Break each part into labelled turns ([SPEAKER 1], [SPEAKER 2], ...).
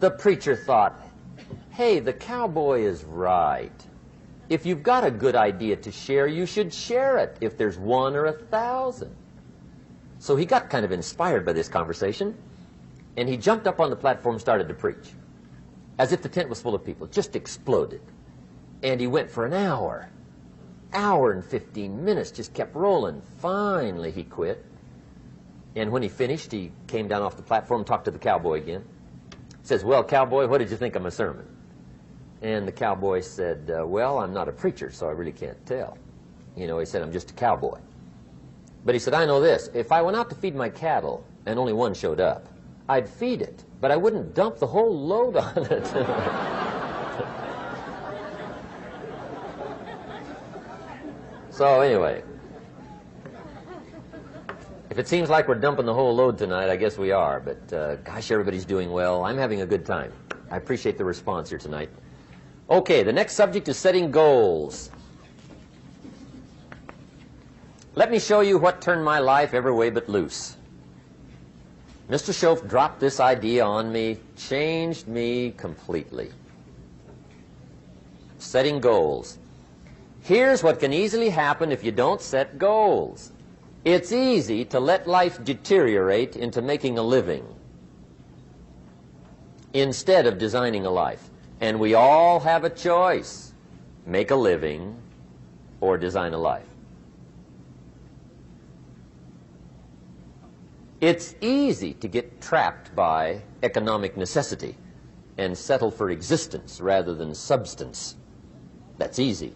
[SPEAKER 1] The preacher thought, hey, the cowboy is right. If you've got a good idea to share, you should share it if there's 1 or 1,000. So he got kind of inspired by this conversation, and he jumped up on the platform and started to preach, as if the tent was full of people. It just exploded. And he went for an hour and 15 minutes, just kept rolling. Finally, he quit. And when he finished, he came down off the platform and talked to the cowboy again. He says, well, cowboy, what did you think of my sermon? And the cowboy said, well, I'm not a preacher, so I really can't tell. You know, he said, I'm just a cowboy. But he said, I know this. If I went out to feed my cattle and only one showed up, I'd feed it, but I wouldn't dump the whole load on it. So anyway, if it seems like we're dumping the whole load tonight, I guess we are. But gosh, everybody's doing well. I'm having a good time. I appreciate the response here tonight. Okay, the next subject is setting goals. Let me show you what turned my life every way but loose. Mr. Schoaf dropped this idea on me, changed me completely. Setting goals. Here's what can easily happen if you don't set goals. It's easy to let life deteriorate into making a living instead of designing a life. And we all have a choice. Make a living or design a life. It's easy to get trapped by economic necessity and settle for existence rather than substance. That's easy.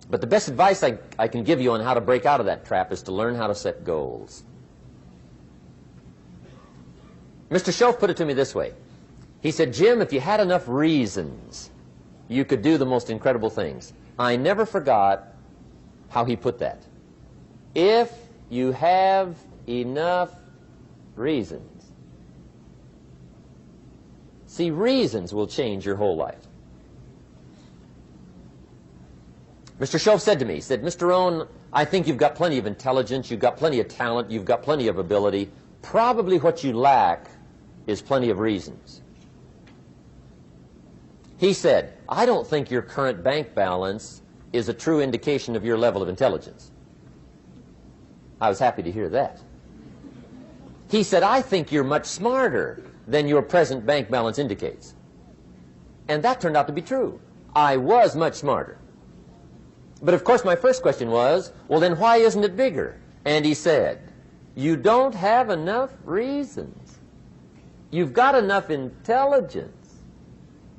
[SPEAKER 1] But the best advice I can give you on how to break out of that trap is to learn how to set goals. Mr. Schoaf put it to me this way. He said, Jim, if you had enough reasons, you could do the most incredible things. I never forgot how he put that. If you have enough reasons. See, reasons will change your whole life. Mr. Schoaf said to me, he said, Mr. Rohn, I think you've got plenty of intelligence, you've got plenty of talent, you've got plenty of ability. Probably what you lack is plenty of reasons. He said, I don't think your current bank balance is a true indication of your level of intelligence. I was happy to hear that. He said, I think you're much smarter than your present bank balance indicates. And that turned out to be true. I was much smarter. But of course my first question was, well then why isn't it bigger? And he said, you don't have enough reasons. You've got enough intelligence,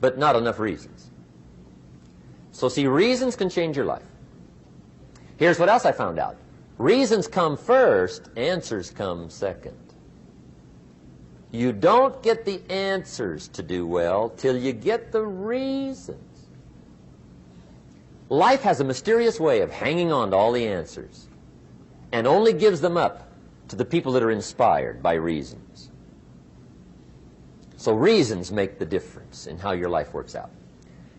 [SPEAKER 1] but not enough reasons. So see, reasons can change your life. Here's what else I found out. Reasons come first, answers come second. You don't get the answers to do well till you get the reasons. Life has a mysterious way of hanging on to all the answers and only gives them up to the people that are inspired by reasons. So reasons make the difference in how your life works out.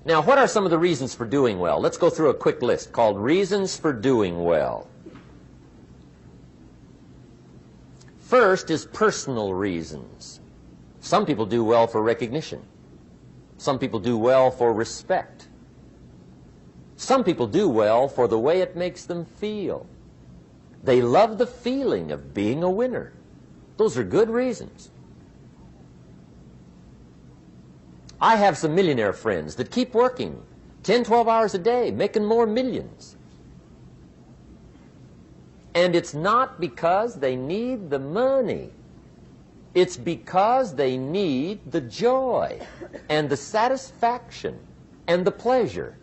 [SPEAKER 1] Now, what are some of the reasons for doing well? Let's go through a quick list called Reasons for Doing Well. First is personal reasons. Some people do well for recognition. Some people do well for respect. Some people do well for the way it makes them feel. They love the feeling of being a winner. Those are good reasons. I have some millionaire friends that keep working 10, 12 hours a day, making more millions. And it's not because they need the money. It's because they need the joy and the satisfaction and the pleasure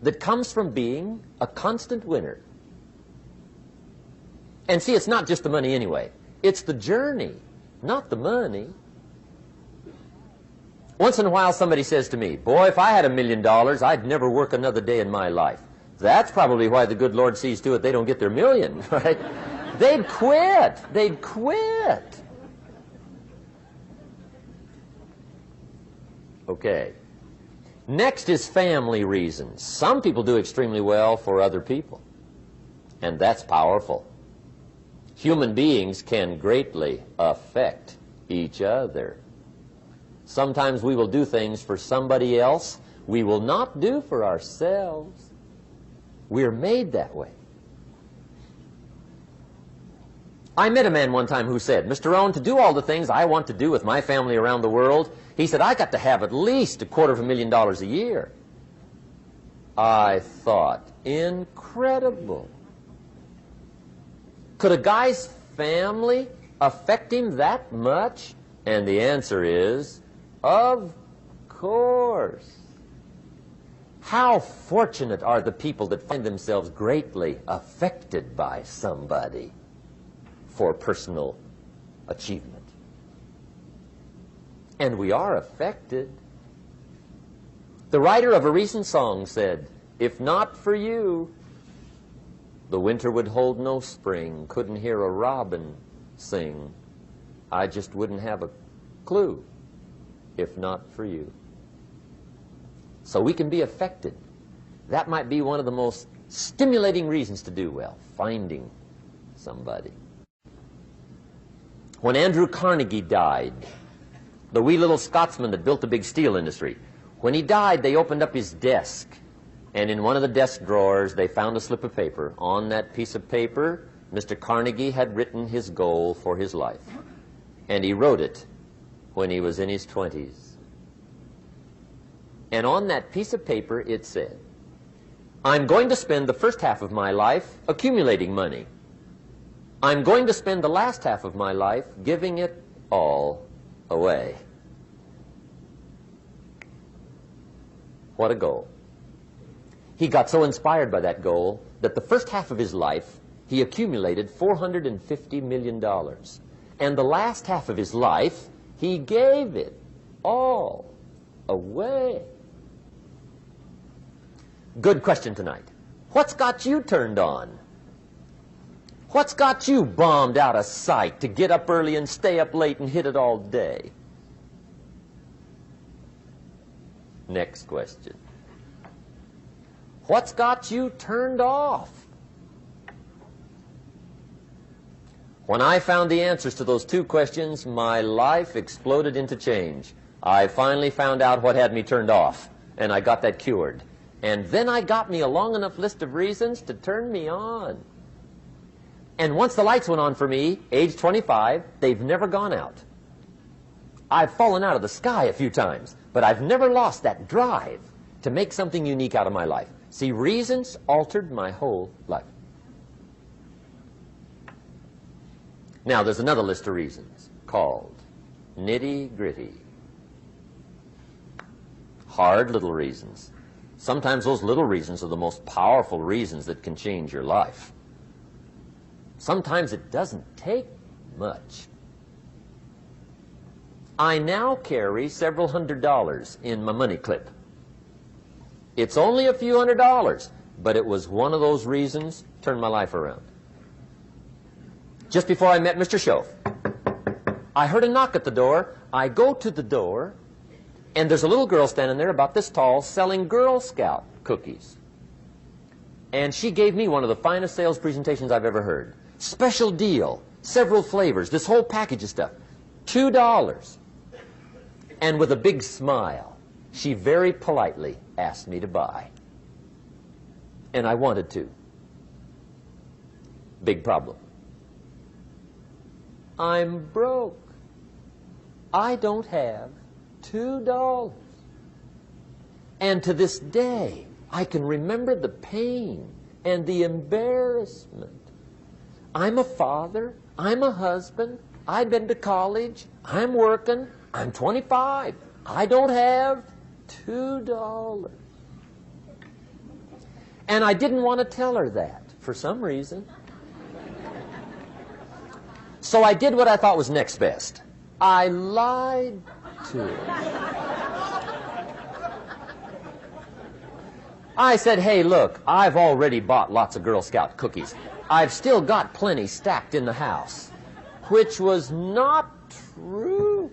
[SPEAKER 1] that comes from being a constant winner. And see, it's not just the money anyway. It's the journey, not the money. Once in a while somebody says to me, boy, if I had $1 million, I'd never work another day in my life. That's probably why the good Lord sees to it they don't get their million, right? They'd quit. They'd quit. Okay. Next is family reasons. Some people do extremely well for other people, and that's powerful. Human beings can greatly affect each other. Sometimes we will do things for somebody else we will not do for ourselves. We're made that way. I met a man one time who said, Mr. Rohn, to do all the things I want to do with my family around the world, he said, I got to have at least $250,000 a year. I thought, incredible. Could a guy's family affect him that much? And the answer is, of course. How fortunate are the people that find themselves greatly affected by somebody for personal achievement. And we are affected. The writer of a recent song said, if not for you, the winter would hold no spring, couldn't hear a robin sing. I just wouldn't have a clue if not for you. So we can be affected. That might be one of the most stimulating reasons to do well, finding somebody. When Andrew Carnegie died, the wee little Scotsman that built the big steel industry, when he died, they opened up his desk, and in one of the desk drawers, they found a slip of paper. On that piece of paper, Mr. Carnegie had written his goal for his life, and he wrote it when he was in his 20s. And on that piece of paper, it said, I'm going to spend the first half of my life accumulating money. I'm going to spend the last half of my life giving it all away. What a goal. He got so inspired by that goal that the first half of his life, he accumulated $450 million. And the last half of his life, he gave it all away. Good question tonight. What's got you turned on? What's got you bombed out of sight to get up early and stay up late and hit it all day? Next question. What's got you turned off? When I found the answers to those two questions, my life exploded into change. I finally found out what had me turned off, and I got that cured. And then I got me a long enough list of reasons to turn me on. And once the lights went on for me, age 25, they've never gone out. I've fallen out of the sky a few times, but I've never lost that drive to make something unique out of my life. See, reasons altered my whole life. Now, there's another list of reasons called nitty-gritty. Hard little reasons. Sometimes those little reasons are the most powerful reasons that can change your life. Sometimes it doesn't take much. I now carry several $100s in my money clip. It's only a few $100s, but it was one of those reasons turned my life around. Just before I met Mr. Schoaf, I heard a knock at the door. I go to the door, and there's a little girl standing there about this tall selling Girl Scout cookies. And she gave me one of the finest sales presentations I've ever heard. Special deal, several flavors, this whole package of stuff, $2. And with a big smile, she very politely asked me to buy. And I wanted to. Big problem. I'm broke. I don't have $2. And to this day, I can remember the pain and the embarrassment. I'm a father. I'm a husband. I've been to college. I'm working. I'm 25. I don't have $2. And I didn't want to tell her that for some reason. So I did what I thought was next best. I lied to her. I said, hey, look, I've already bought lots of Girl Scout cookies. I've still got plenty stacked in the house, which was not true.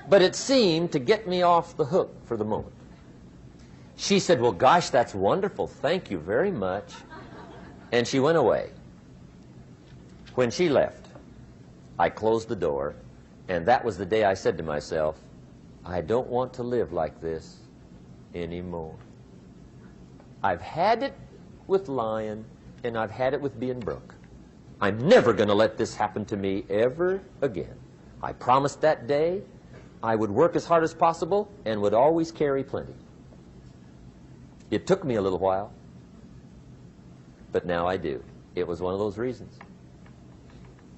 [SPEAKER 1] But it seemed to get me off the hook for the moment. She said, well, gosh, that's wonderful. Thank you very much. And she went away. When she left, I closed the door, And that was the day I said to myself, I don't want to live like this anymore. I've had it with lying, and I've had it with being broke. I'm never going to let this happen to me ever again. I promised that day I would work as hard as possible and would always carry plenty. It took me a little while, but now I do. It was one of those reasons.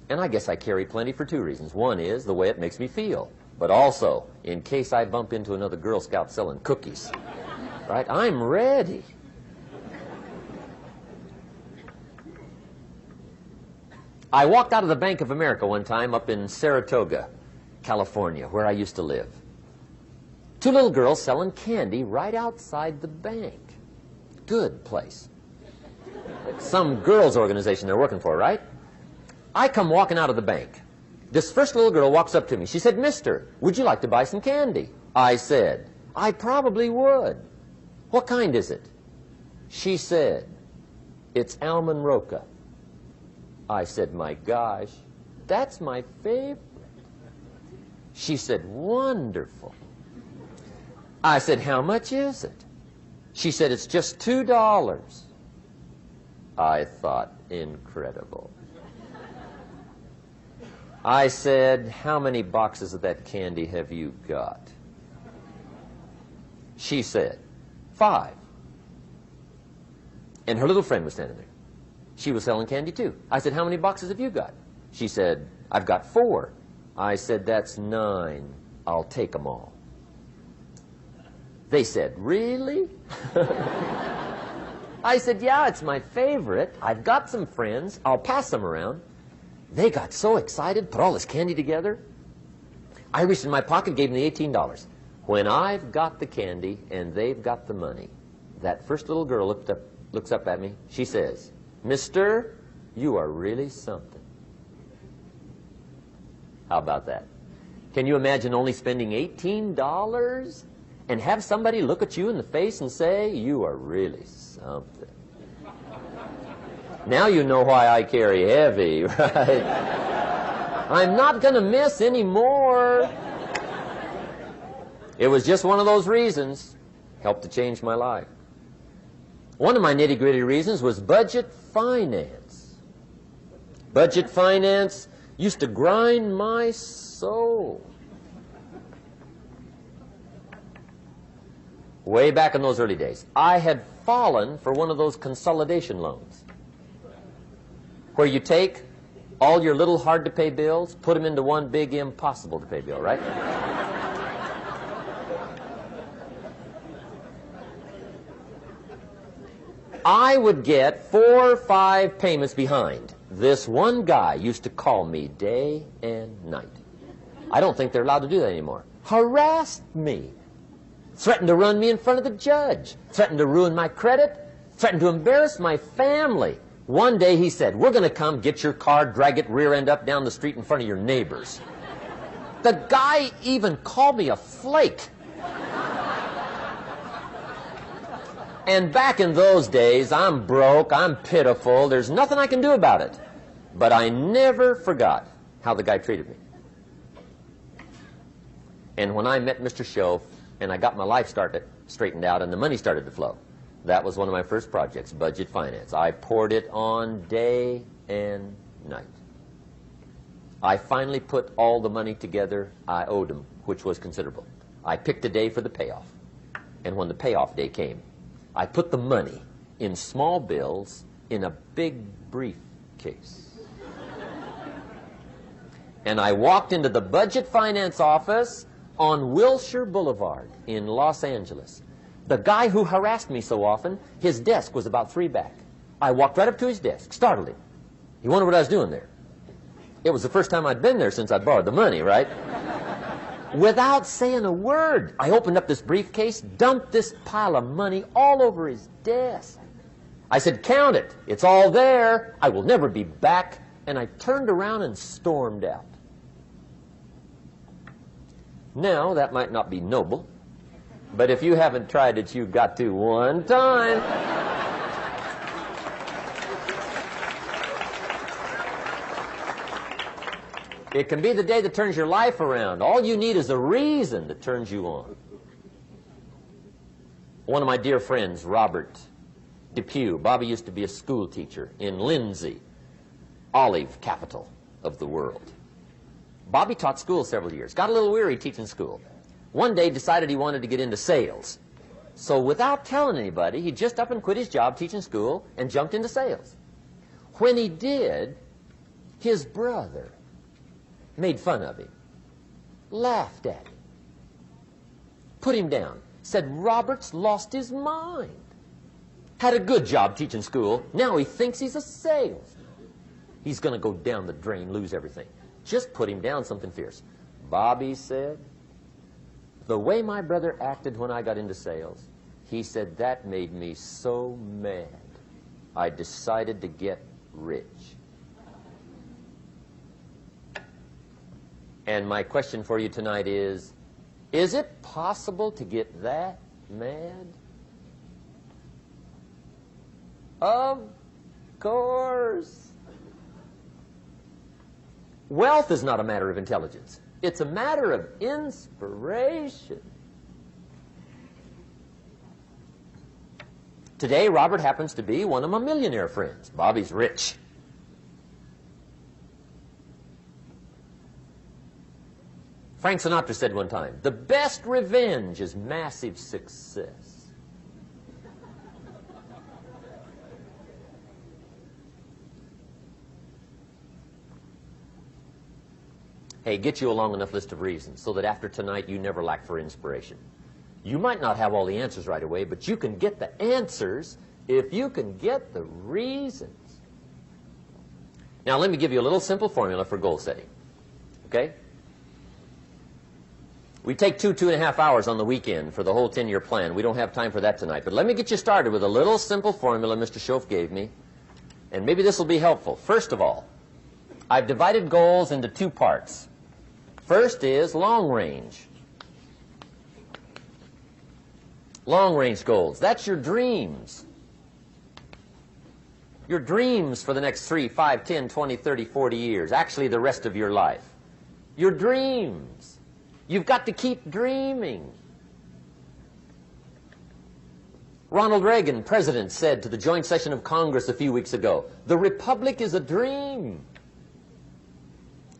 [SPEAKER 1] And I guess I carry plenty for two reasons. One is the way it makes me feel, but also in case I bump into another Girl Scout selling cookies. Right? I'm ready. I walked out of the Bank of America one time up in Saratoga, California, where I used to live. Two little girls selling candy right outside the bank. Good place. Like some girls' organization they're working for, right? I come walking out of the bank. This first little girl walks up to me. She said, "Mister, would you like to buy some candy?" I said, "I probably would." "What kind is it?" She said, "It's almond roca." I said, "My gosh, that's my favorite." She said, "Wonderful." I said, "How much is it?" She said, "It's just $2. I thought, incredible. I said, "How many boxes of that candy have you got?" She said, 5. And her little friend was standing there. She was selling candy too. I said, "How many boxes have you got?" She said, "I've got 4. I said, "That's 9. I'll take them all." They said, "Really?" I said, "Yeah, it's my favorite. I've got some friends. I'll pass them around." They got so excited, put all this candy together. I reached in my pocket, gave them the $18. When I've got the candy and they've got the money, that first little girl looks up at me. She says, "Mister, you are really something." How about that? Can you imagine only spending $18 and have somebody look at you in the face and say, "You are really something"? Now you know why I carry heavy, right? I'm not going to miss anymore. It was just one of those reasons. Helped to change my life. One of my nitty-gritty reasons was budget finance. Budget finance used to grind my soul. Way back in those early days, I had fallen for one of those consolidation loans, where you take all your little hard-to-pay bills, put them into one big impossible-to-pay bill, right? I would get 4 or 5 payments behind. This one guy used to call me day and night. I don't think they're allowed to do that anymore. Harassed me. Threatened to run me in front of the judge. Threatened to ruin my credit. Threatened to embarrass my family. One day he said, "We're going to come get your car, drag it rear end up down the street in front of your neighbors." The guy even called me a flake. And back in those days, I'm broke, I'm pitiful, there's nothing I can do about it. But I never forgot how the guy treated me. And when I met Mr. Schoaf, and I got my life straightened out, and the money started to flow, that was one of my first projects, budget finance. I poured it on day and night. I finally put all the money together I owed him, which was considerable. I picked a day for the payoff. And when the payoff day came, I put the money in small bills in a big briefcase. And I walked into the budget finance office on Wilshire Boulevard in Los Angeles. The guy who harassed me so often, his desk was about 3 back. I walked right up to his desk, startled him. He wondered what I was doing there. It was the first time I'd been there since I'd borrowed the money, right? Without saying a word, I opened up this briefcase, dumped this pile of money all over his desk. I said, "Count it. It's all there. I will never be back." And I turned around and stormed out. Now, that might not be noble, but if you haven't tried it, you've got to one time. It can be the day that turns your life around. All you need is a reason that turns you on. One of my dear friends, Robert Depew, Bobby used to be a school teacher in Lindsay, olive capital of the world. Bobby taught school several years, got a little weary teaching school. One day decided he wanted to get into sales. So without telling anybody, he just up and quit his job teaching school and jumped into sales. When he did, his brother made fun of him, laughed at him, put him down, said Robert's lost his mind. Had a good job teaching school, now he thinks he's a salesman. He's going to go down the drain, lose everything. Just put him down something fierce. Bobby said, the way my brother acted when I got into sales, he said that made me so mad, I decided to get rich. And my question for you tonight is it possible to get that mad? Of course. Wealth is not a matter of intelligence. It's a matter of inspiration. Today, Robert happens to be one of my millionaire friends. Bobby's rich. Frank Sinatra said one time, the best revenge is massive success. Hey, get you a long enough list of reasons so that after tonight you never lack for inspiration. You might not have all the answers right away, but you can get the answers if you can get the reasons. Now, let me give you a little simple formula for goal setting. Okay? We take 2.5 hours on the weekend for the whole 10-year plan. We don't have time for that tonight. But let me get you started with a little simple formula Mr. Schoaf gave me. And maybe this will be helpful. First of all, I've divided goals into two parts. First is long range. Long range goals. That's your dreams. Your dreams for the next 3, 5, 10, 20, 30, 40 years. Actually, the rest of your life. Your dreams. You've got to keep dreaming. Ronald Reagan, president, said to the joint session of Congress a few weeks ago, the Republic is a dream.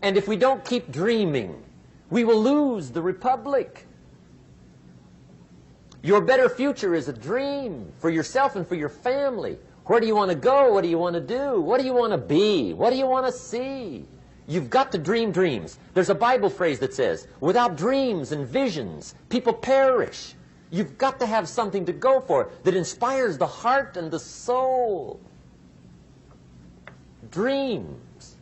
[SPEAKER 1] And if we don't keep dreaming, we will lose the Republic. Your better future is a dream for yourself and for your family. Where do you want to go? What do you want to do? What do you want to be? What do you want to see? You've got to dream dreams. There's a Bible phrase that says, without dreams and visions, people perish. You've got to have something to go for that inspires the heart and the soul. Dreams.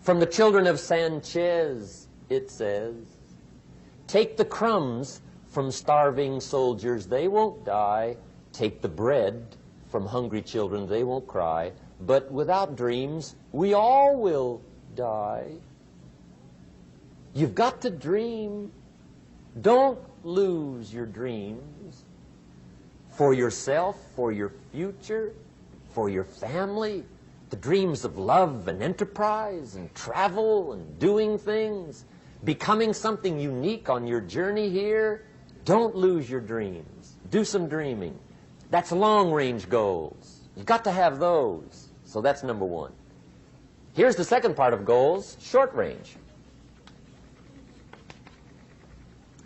[SPEAKER 1] From the children of Sanchez, it says, take the crumbs from starving soldiers, they won't die. Take the bread from hungry children, they won't cry. But without dreams, we all will die. You've got to dream. Don't lose your dreams for yourself, for your future, for your family. The dreams of love and enterprise and travel and doing things, becoming something unique on your journey here. Don't lose your dreams. Do some dreaming. That's long-range goals. You've got to have those. So that's number one. Here's the second part of goals, short range.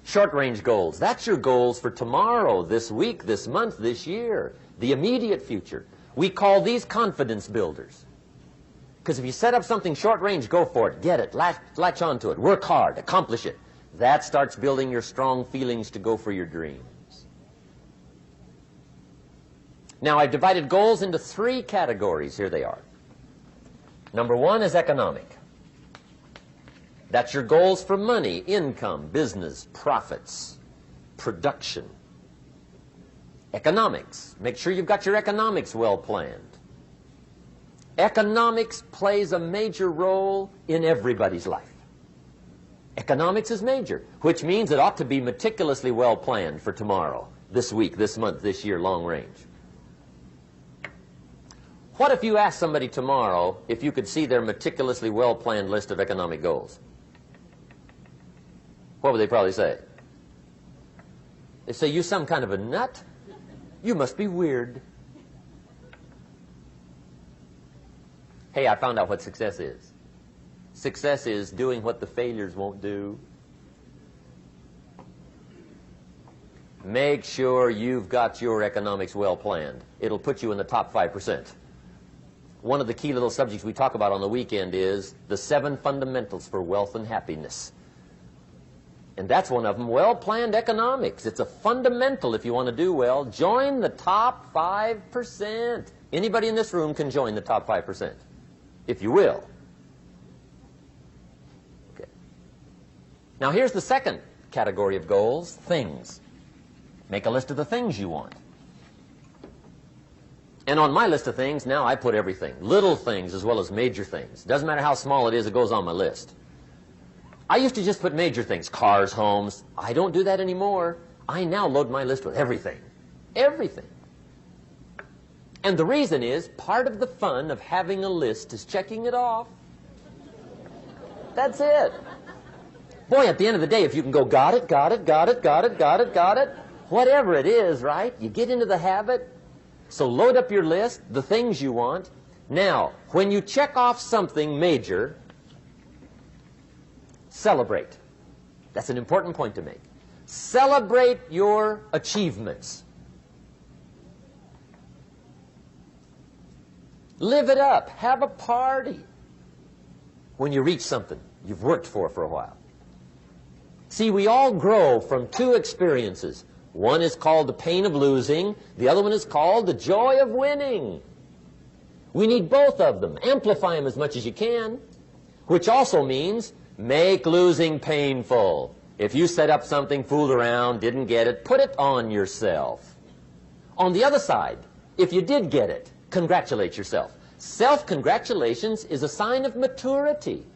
[SPEAKER 1] Short-range goals. That's your goals for tomorrow, this week, this month, this year, the immediate future. We call these confidence builders. Because if you set up something short-range, go for it, get it, latch onto it, work hard, accomplish it. That starts building your strong feelings to go for your dreams. Now, I've divided goals into 3 categories. Here they are. Number 1 is economic. That's your goals for money, income, business, profits, production. Economics. Make sure you've got your economics well planned. Economics plays a major role in everybody's life. Economics is major, which means it ought to be meticulously well planned for tomorrow, this week, this month, this year, long range. What if you asked somebody tomorrow if you could see their meticulously well-planned list of economic goals? What would they probably say? They say, you some kind of a nut? You must be weird. Hey, I found out what success is. Success is doing what the failures won't do. Make sure you've got your economics well planned. It'll put you in the top 5%. One of the key little subjects we talk about on the weekend is the 7 fundamentals for wealth and happiness. And that's one of them, well-planned economics. It's a fundamental if you want to do well. Join the top 5%. Anybody in this room can join the top 5%, if you will. Okay. Now here's the second category of goals, things. Make a list of the things you want. And on my list of things, now I put everything. Little things as well as major things. Doesn't matter how small it is, it goes on my list. I used to just put major things, cars, homes. I don't do that anymore. I now load my list with everything. Everything. And the reason is, part of the fun of having a list is checking it off. That's it. Boy, at the end of the day, if you can go, got it, got it, got it, got it, got it, got it, whatever it is, right? You get into the habit. So load up your list, the things you want. Now, when you check off something major, celebrate. That's an important point to make. Celebrate your achievements. Live it up. Have a party when you reach something you've worked for a while. See, we all grow from 2 experiences. One is called the pain of losing. The other one is called the joy of winning. We need both of them. Amplify them as much as you can, which also means make losing painful. If you set up something, fooled around, didn't get it, put it on yourself. On the other side, if you did get it, congratulate yourself. Self-congratulations is a sign of maturity.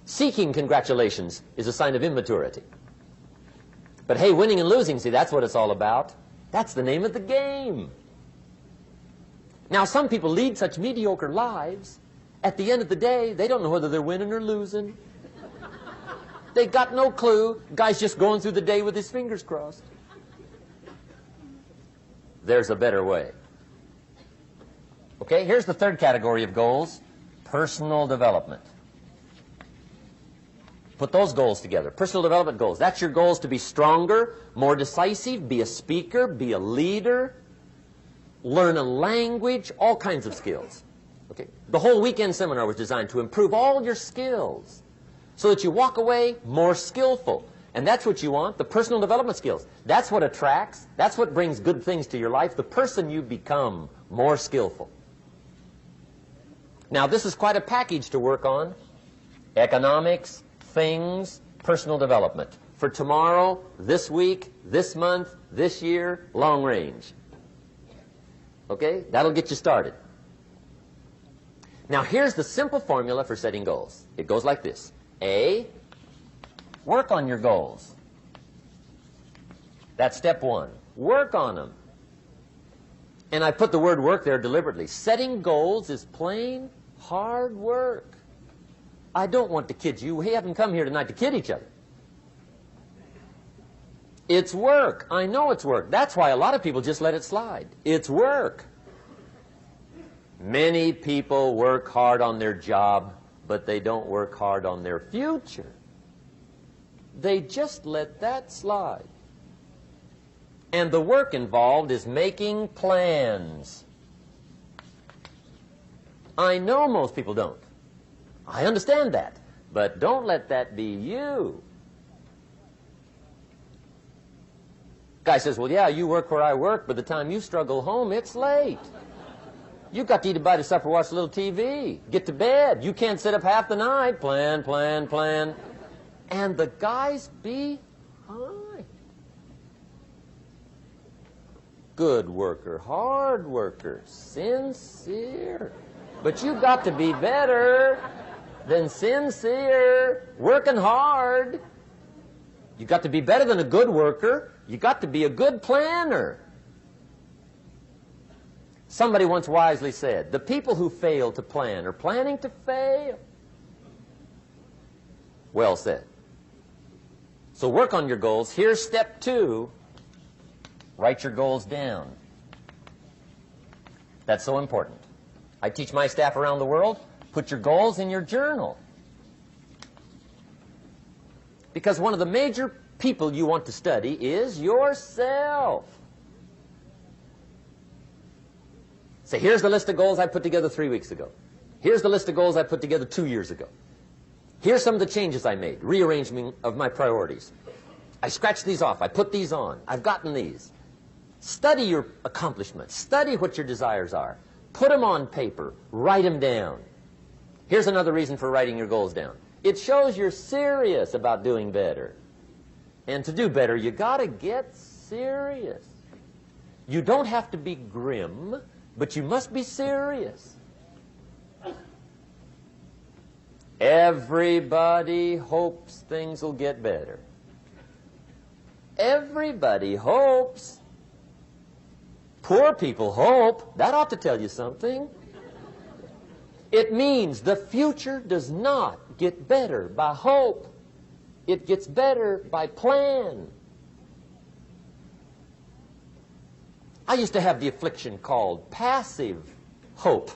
[SPEAKER 1] Seeking congratulations is a sign of immaturity. But hey, winning and losing, see, that's what it's all about. That's the name of the game. Now, some people lead such mediocre lives, at the end of the day, they don't know whether they're winning or losing. They got no clue. Guy's just going through the day with his fingers crossed. There's a better way. Okay, here's the third category of goals, personal development. Put those goals together. Personal development goals. That's your goals to be stronger, more decisive, be a speaker, be a leader, learn a language, all kinds of skills. Okay? The whole weekend seminar was designed to improve all your skills so that you walk away more skillful. And that's what you want, the personal development skills. That's what attracts, that's what brings good things to your life, the person you become more skillful. Now, this is quite a package to work on. Economics, things, personal development. For tomorrow, this week, this month, this year, long range. Okay? That'll get you started. Now, here's the simple formula for setting goals. It goes like this. A, work on your goals. That's step 1. Work on them. And I put the word work there deliberately. Setting goals is plain hard work. I don't want to kid you. We haven't come here tonight to kid each other. It's work. I know it's work. That's why a lot of people just let it slide. It's work. Many people work hard on their job, but they don't work hard on their future. They just let that slide. And the work involved is making plans. I know most people don't. I understand that. But don't let that be you. Guy says, well, yeah, you work where I work. By the time you struggle home, it's late. You've got to eat a bite of supper, watch a little TV, get to bed. You can't sit up half the night. Plan, plan, plan. And the guy's behind. Good worker, hard worker, sincere. But you've got to be better than sincere, working hard. You've got to be better than a good worker. You've got to be a good planner. Somebody once wisely said, the people who fail to plan are planning to fail. Well said. So work on your goals. Here's step 2. Write your goals down. That's so important. I teach my staff around the world, put your goals in your journal. Because one of the major people you want to study is yourself. Say, here's the list of goals I put together 3 weeks ago. Here's the list of goals I put together 2 years ago. Here's some of the changes I made, rearrangement of my priorities. I scratched these off. I put these on. I've gotten these. Study your accomplishments. Study what your desires are. Put them on paper. Write them down. Here's another reason for writing your goals down. It shows you're serious about doing better. And to do better, you got to get serious. You don't have to be grim, but you must be serious. Everybody hopes things will get better. Everybody hopes. Poor people hope. That ought to tell you something. It means the future does not get better by hope. It gets better by plan. I used to have the affliction called passive hope.